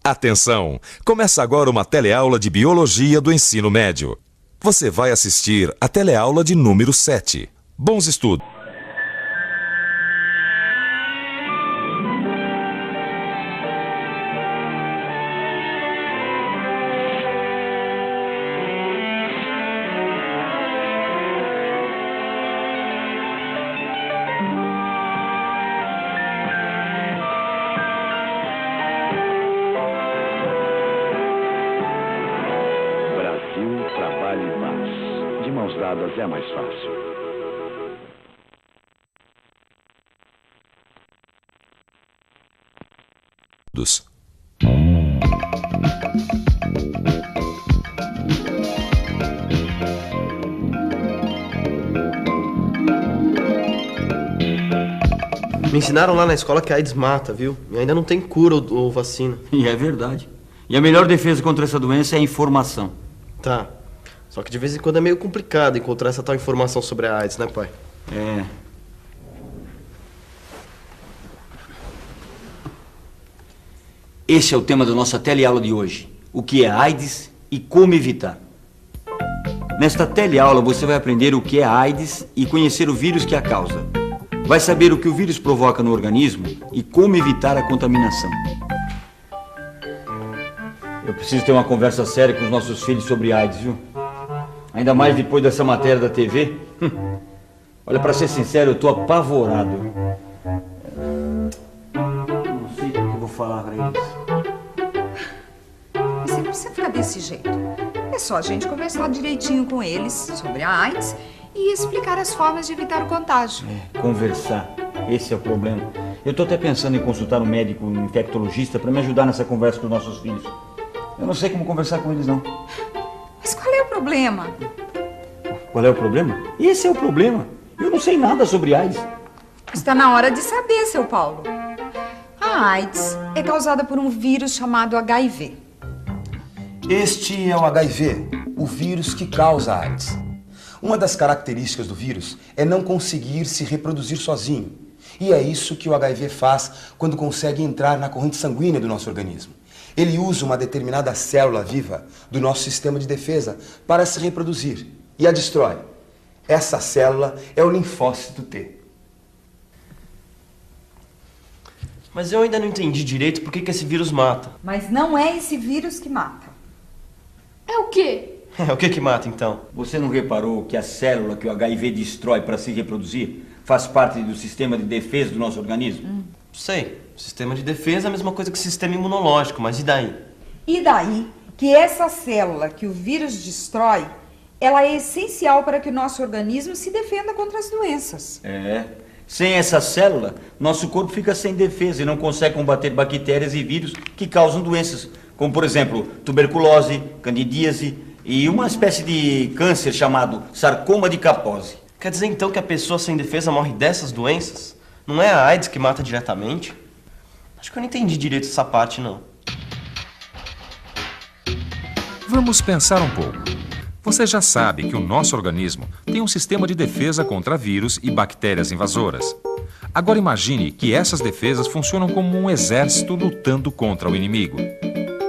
Atenção! Começa agora uma teleaula de Biologia do Ensino Médio. Você vai assistir a teleaula de número 7. Bons estudos! Trabalho e paz. De mãos dadas é mais fácil. Me ensinaram lá na escola que a AIDS mata, viu? E ainda não tem cura ou vacina. E é verdade. E a melhor defesa contra essa doença é a informação. Tá. Só que de vez em quando é meio complicado encontrar essa tal informação sobre a AIDS, né, pai? É. Esse é o tema da nossa teleaula de hoje. O que é AIDS e como evitar. Nesta teleaula você vai aprender o que é AIDS e conhecer o vírus que a causa. Vai saber o que o vírus provoca no organismo e como evitar a contaminação. Eu preciso ter uma conversa séria com os nossos filhos sobre AIDS, viu? Ainda mais depois dessa matéria da TV. Olha, pra ser sincero, eu tô apavorado. Não sei o que eu vou falar pra eles. Você não precisa ficar desse jeito. É só a gente conversar direitinho com eles sobre a AIDS e explicar as formas de evitar o contágio. Conversar. Esse é o problema. Eu tô até pensando em consultar um médico, um infectologista, pra me ajudar nessa conversa com os nossos filhos. Eu não sei como conversar com eles, não. Mas qual é o problema? Qual é o problema? Esse é o problema. Eu não sei nada sobre AIDS. Está na hora de saber, seu Paulo. A AIDS é causada por um vírus chamado HIV. Este é o HIV, o vírus que causa a AIDS. Uma das características do vírus é não conseguir se reproduzir sozinho. E é isso que o HIV faz quando consegue entrar na corrente sanguínea do nosso organismo. Ele usa uma determinada célula viva do nosso sistema de defesa para se reproduzir e a destrói. Essa célula é o linfócito T. Mas eu ainda não entendi direito por que esse vírus mata. Mas não é esse vírus que mata. É o quê? É, o que mata então? Você não reparou que a célula que o HIV destrói para se reproduzir faz parte do sistema de defesa do nosso organismo? Sei. Sistema de defesa é a mesma coisa que sistema imunológico, mas e daí? E daí que essa célula que o vírus destrói, ela é essencial para que o nosso organismo se defenda contra as doenças. Sem essa célula, nosso corpo fica sem defesa e não consegue combater bactérias e vírus que causam doenças, como por exemplo, tuberculose, candidíase e uma espécie de câncer chamado sarcoma de Kaposi. Quer dizer então que a pessoa sem defesa morre dessas doenças? Não é a AIDS que mata diretamente? Acho que eu não entendi direito essa parte, não. Vamos pensar um pouco. Você já sabe que o nosso organismo tem um sistema de defesa contra vírus e bactérias invasoras. Agora imagine que essas defesas funcionam como um exército lutando contra o inimigo.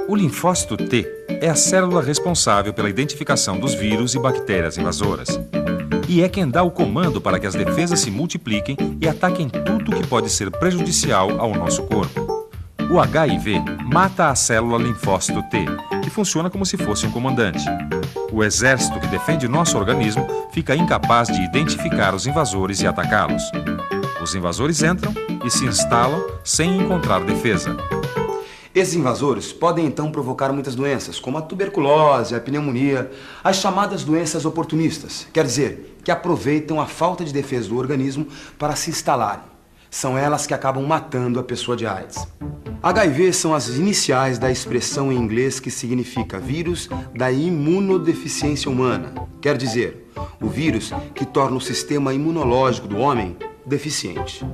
O linfócito T é a célula responsável pela identificação dos vírus e bactérias invasoras. E é quem dá o comando para que as defesas se multipliquem e ataquem tudo que pode ser prejudicial ao nosso corpo. O HIV mata a célula linfócito T, que funciona como se fosse um comandante. O exército que defende nosso organismo fica incapaz de identificar os invasores e atacá-los. Os invasores entram e se instalam sem encontrar defesa. Esses invasores podem então provocar muitas doenças, como a tuberculose, a pneumonia, as chamadas doenças oportunistas, quer dizer, que aproveitam a falta de defesa do organismo para se instalarem. São elas que acabam matando a pessoa de AIDS. HIV são as iniciais da expressão em inglês que significa vírus da imunodeficiência humana, quer dizer, o vírus que torna o sistema imunológico do homem deficiente.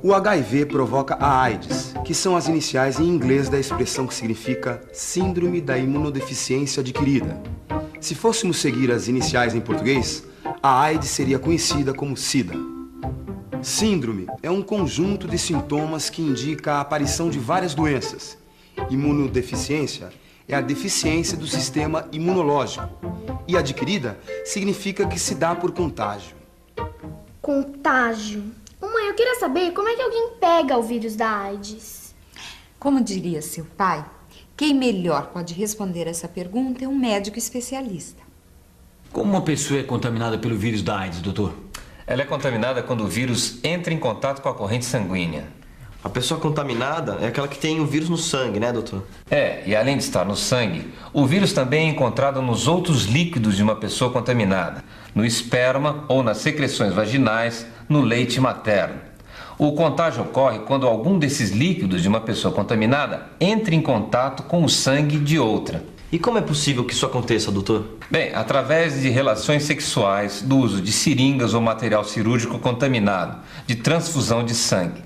O HIV provoca a AIDS, que são as iniciais em inglês da expressão que significa Síndrome da Imunodeficiência Adquirida. Se fôssemos seguir as iniciais em português, a AIDS seria conhecida como SIDA. Síndrome é um conjunto de sintomas que indica a aparição de várias doenças Imunodeficiência é a deficiência do sistema imunológico. E adquirida significa que se dá por contágio. Contágio. Mãe, eu queria saber como é que alguém pega o vírus da AIDS. Como diria seu pai, quem melhor pode responder essa pergunta é um médico especialista. Como uma pessoa é contaminada pelo vírus da AIDS, doutor? Ela é contaminada quando o vírus entra em contato com a corrente sanguínea. A pessoa contaminada é aquela que tem o vírus no sangue, né, doutor? E além de estar no sangue, o vírus também é encontrado nos outros líquidos de uma pessoa contaminada, no esperma ou nas secreções vaginais, no leite materno. O contágio ocorre quando algum desses líquidos de uma pessoa contaminada entra em contato com o sangue de outra. E como é possível que isso aconteça, doutor? Bem, através de relações sexuais, do uso de seringas ou material cirúrgico contaminado, de transfusão de sangue.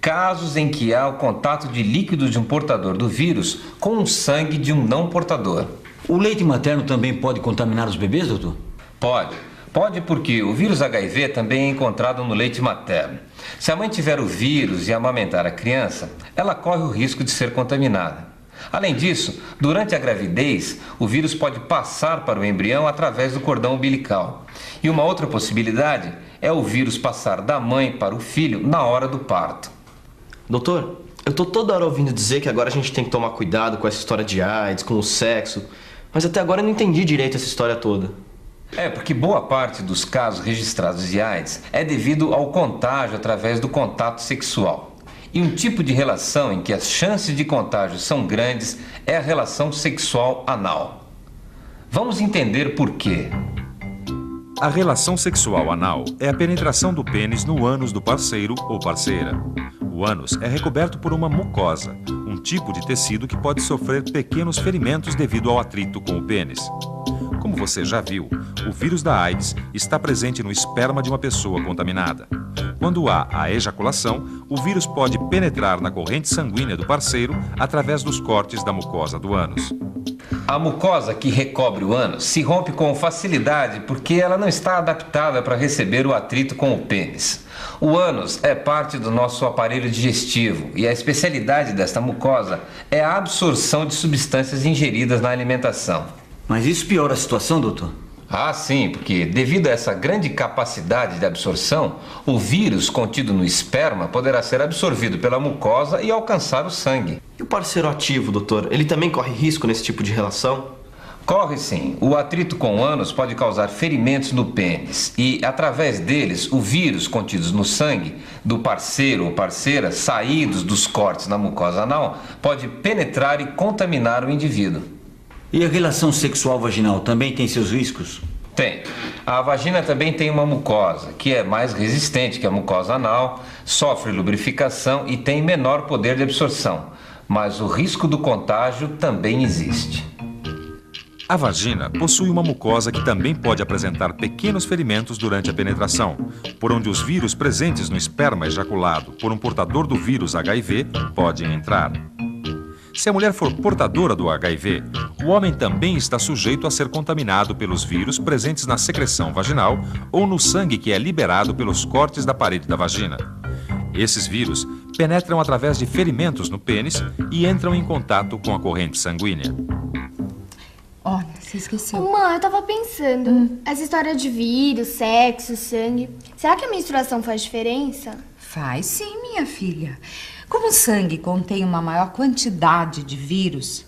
Casos em que há o contato de líquidos de um portador do vírus com o sangue de um não portador. O leite materno também pode contaminar os bebês, doutor? Pode porque o vírus HIV também é encontrado no leite materno. Se a mãe tiver o vírus e amamentar a criança, ela corre o risco de ser contaminada. Além disso, durante a gravidez, o vírus pode passar para o embrião através do cordão umbilical. E uma outra possibilidade é o vírus passar da mãe para o filho na hora do parto. Doutor, eu tô toda hora ouvindo dizer que agora a gente tem que tomar cuidado com essa história de AIDS, com o sexo, mas até agora eu não entendi direito essa história toda. Porque boa parte dos casos registrados de AIDS é devido ao contágio através do contato sexual. E um tipo de relação em que as chances de contágio são grandes é a relação sexual anal. Vamos entender por quê. A relação sexual anal é a penetração do pênis no ânus do parceiro ou parceira. O ânus é recoberto por uma mucosa, um tipo de tecido que pode sofrer pequenos ferimentos devido ao atrito com o pênis. Como você já viu, o vírus da AIDS está presente no esperma de uma pessoa contaminada. Quando há a ejaculação, o vírus pode penetrar na corrente sanguínea do parceiro através dos cortes da mucosa do ânus. A mucosa que recobre o ânus se rompe com facilidade porque ela não está adaptada para receber o atrito com o pênis. O ânus é parte do nosso aparelho digestivo e a especialidade desta mucosa é a absorção de substâncias ingeridas na alimentação. Mas isso piora a situação, doutor? Sim, porque devido a essa grande capacidade de absorção, o vírus contido no esperma poderá ser absorvido pela mucosa e alcançar o sangue. E o parceiro ativo, doutor, ele também corre risco nesse tipo de relação? Corre sim. O atrito com o ânus pode causar ferimentos no pênis e, através deles, o vírus contidos no sangue do parceiro ou parceira, saídos dos cortes na mucosa anal, pode penetrar e contaminar o indivíduo. E a relação sexual vaginal também tem seus riscos? Tem. A vagina também tem uma mucosa, que é mais resistente que a mucosa anal, sofre lubrificação e tem menor poder de absorção. Mas o risco do contágio também existe. A vagina possui uma mucosa que também pode apresentar pequenos ferimentos durante a penetração, por onde os vírus presentes no esperma ejaculado por um portador do vírus HIV podem entrar. Se a mulher for portadora do HIV, o homem também está sujeito a ser contaminado pelos vírus presentes na secreção vaginal ou no sangue que é liberado pelos cortes da parede da vagina. Esses vírus penetram através de ferimentos no pênis e entram em contato com a corrente sanguínea. Olha, você esqueceu. Mãe, eu tava pensando, essa história de vírus, sexo, sangue, será que a menstruação faz diferença? Faz sim, minha filha. Como o sangue contém uma maior quantidade de vírus,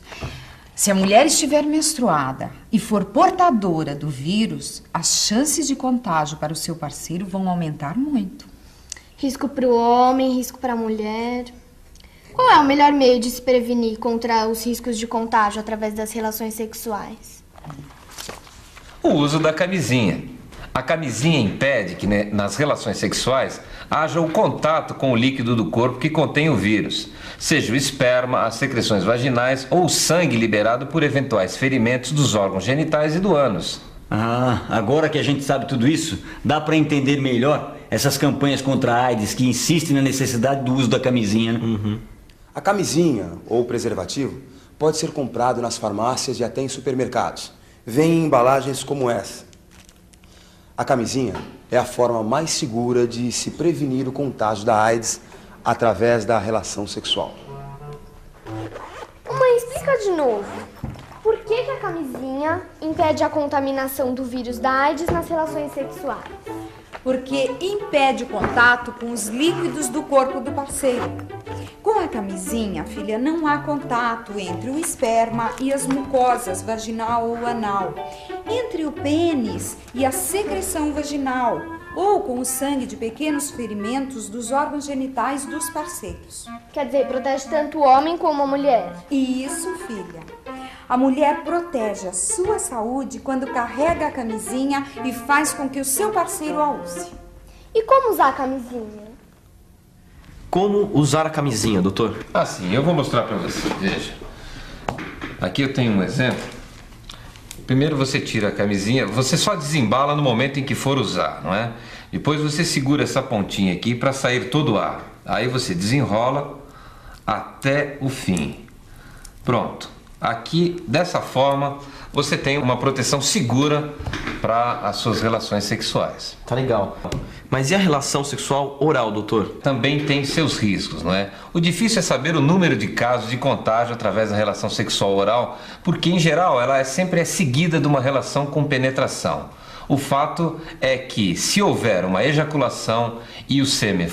se a mulher estiver menstruada e for portadora do vírus, as chances de contágio para o seu parceiro vão aumentar muito. Risco para o homem, risco para a mulher. Qual é o melhor meio de se prevenir contra os riscos de contágio através das relações sexuais? O uso da camisinha. A camisinha impede que nas relações sexuais haja o contato com o líquido do corpo que contém o vírus, seja o esperma, as secreções vaginais ou o sangue liberado por eventuais ferimentos dos órgãos genitais e do ânus. Agora que a gente sabe tudo isso, dá para entender melhor essas campanhas contra a AIDS que insistem na necessidade do uso da camisinha, né? Uhum. A camisinha ou preservativo pode ser comprado nas farmácias e até em supermercados. Vem em embalagens como essa. A camisinha é a forma mais segura de se prevenir o contágio da AIDS através da relação sexual. Mãe, Explica de novo. Por que a camisinha impede a contaminação do vírus da AIDS nas relações sexuais? Porque impede o contato com os líquidos do corpo do parceiro. Com a camisinha, filha, não há contato entre o esperma e as mucosas vaginal ou anal, entre o pênis e a secreção vaginal, ou com o sangue de pequenos ferimentos dos órgãos genitais dos parceiros. Quer dizer, protege tanto o homem como a mulher. Isso, filha. A mulher protege a sua saúde quando carrega a camisinha e faz com que o seu parceiro a use. E como usar a camisinha? Como usar a camisinha, doutor? Sim, eu vou mostrar pra você. Veja. Aqui eu tenho um exemplo. Primeiro você tira a camisinha, você só desembala no momento em que for usar, não é? Depois você segura essa pontinha aqui para sair todo o ar. Aí você desenrola até o fim. Pronto. Aqui, dessa forma, você tem uma proteção segura para as suas relações sexuais. Tá legal. Mas e a relação sexual oral, doutor? Também tem seus riscos, não é? O difícil é saber o número de casos de contágio através da relação sexual oral, porque, em geral, ela sempre é seguida de uma relação com penetração. O fato é que, se houver uma ejaculação e o sêmen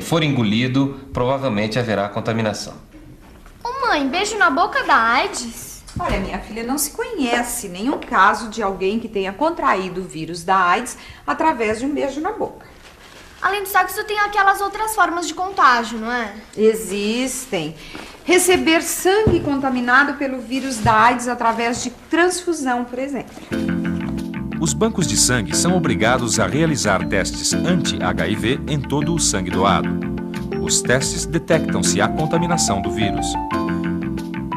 for engolido, provavelmente haverá contaminação. Ô mãe, beijo na boca da AIDS? Olha, minha filha, não se conhece nenhum caso de alguém que tenha contraído o vírus da AIDS através de um beijo na boca. Além do sexo, tem aquelas outras formas de contágio, não é? Existem. Receber sangue contaminado pelo vírus da AIDS através de transfusão, por exemplo. Os bancos de sangue são obrigados a realizar testes anti-HIV em todo o sangue doado. Os testes detectam se há contaminação do vírus.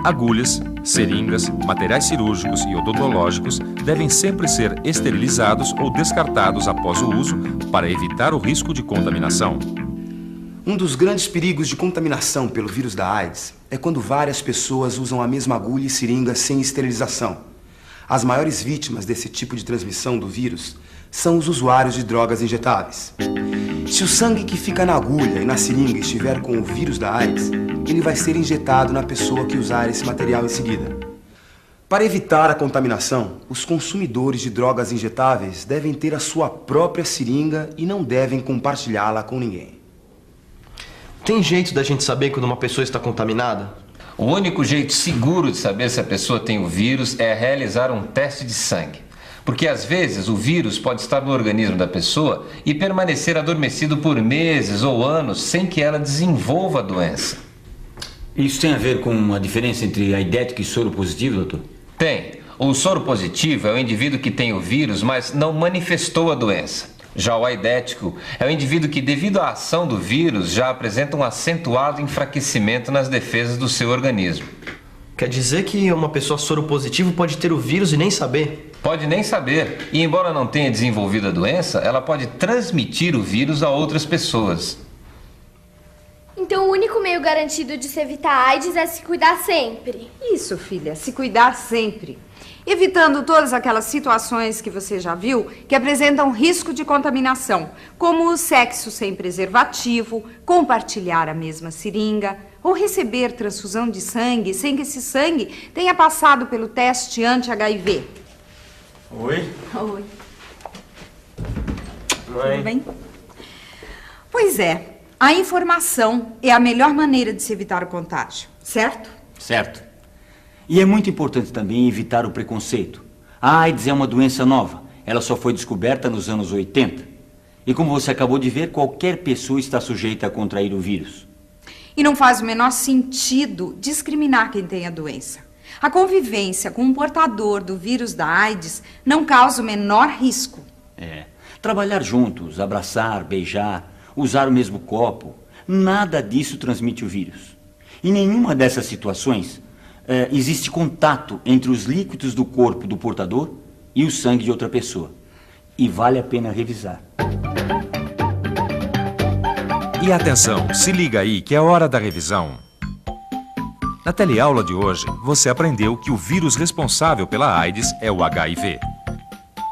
Agulhas, seringas, materiais cirúrgicos e odontológicos devem sempre ser esterilizados ou descartados após o uso para evitar o risco de contaminação. Um dos grandes perigos de contaminação pelo vírus da AIDS é quando várias pessoas usam a mesma agulha e seringa sem esterilização. As maiores vítimas desse tipo de transmissão do vírus são os usuários de drogas injetáveis. Se o sangue que fica na agulha e na seringa estiver com o vírus da AIDS, ele vai ser injetado na pessoa que usar esse material em seguida. Para evitar a contaminação, os consumidores de drogas injetáveis devem ter a sua própria seringa e não devem compartilhá-la com ninguém. Tem jeito da gente saber quando uma pessoa está contaminada? O único jeito seguro de saber se a pessoa tem o vírus é realizar um teste de sangue. Porque às vezes o vírus pode estar no organismo da pessoa e permanecer adormecido por meses ou anos sem que ela desenvolva a doença. Isso tem a ver com a diferença entre aidético e soro positivo, doutor? Tem. O soro positivo é o indivíduo que tem o vírus, mas não manifestou a doença. Já o aidético é o indivíduo que, devido à ação do vírus, já apresenta um acentuado enfraquecimento nas defesas do seu organismo. Quer dizer que uma pessoa soropositiva pode ter o vírus e nem saber? Pode nem saber. E embora não tenha desenvolvido a doença, ela pode transmitir o vírus a outras pessoas. Então o único meio garantido de se evitar a AIDS é se cuidar sempre. Isso, filha, se cuidar sempre. Evitando todas aquelas situações que você já viu que apresentam risco de contaminação, como o sexo sem preservativo, compartilhar a mesma seringa ou receber transfusão de sangue sem que esse sangue tenha passado pelo teste anti-HIV. Oi? Oi. Mãe. Tudo bem? Pois é, a informação é a melhor maneira de se evitar o contágio, certo? Certo. E é muito importante também evitar o preconceito. A AIDS é uma doença nova. Ela só foi descoberta nos anos 80. E como você acabou de ver, qualquer pessoa está sujeita a contrair o vírus. E não faz o menor sentido discriminar quem tem a doença. A convivência com um portador do vírus da AIDS não causa o menor risco. Trabalhar juntos, abraçar, beijar, usar o mesmo copo, nada disso transmite o vírus. Em nenhuma dessas situações existe contato entre os líquidos do corpo do portador e o sangue de outra pessoa. E vale a pena revisar. E atenção, se liga aí que é hora da revisão. Na teleaula de hoje, você aprendeu que o vírus responsável pela AIDS é o HIV.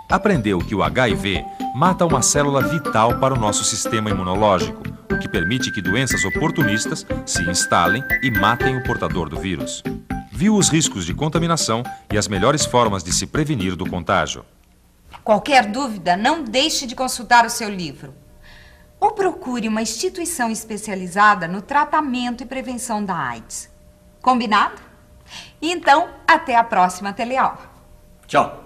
Aprendeu que o HIV mata uma célula vital para o nosso sistema imunológico, o que permite que doenças oportunistas se instalem e matem o portador do vírus. viu os riscos de contaminação e as melhores formas de se prevenir do contágio. Qualquer dúvida, não deixe de consultar o seu livro. Ou procure uma instituição especializada no tratamento e prevenção da AIDS. Combinado? Então, até a próxima teleaula. Tchau.